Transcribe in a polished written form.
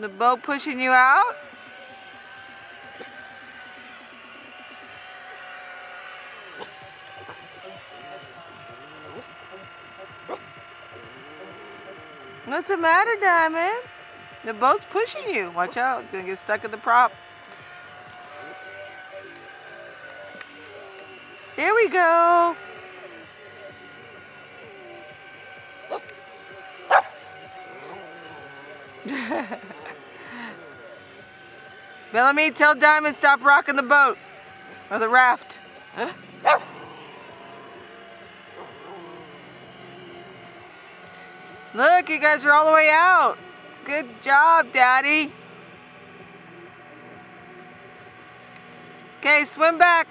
The boat pushing you out? What's the matter, Diamond? The boat's pushing you. Watch out, it's gonna get stuck in the prop. There we go. Bellamy, tell Diamond stop rocking the boat or the raft. Look, you guys are all the way out. Good job, Daddy. Okay, swim back.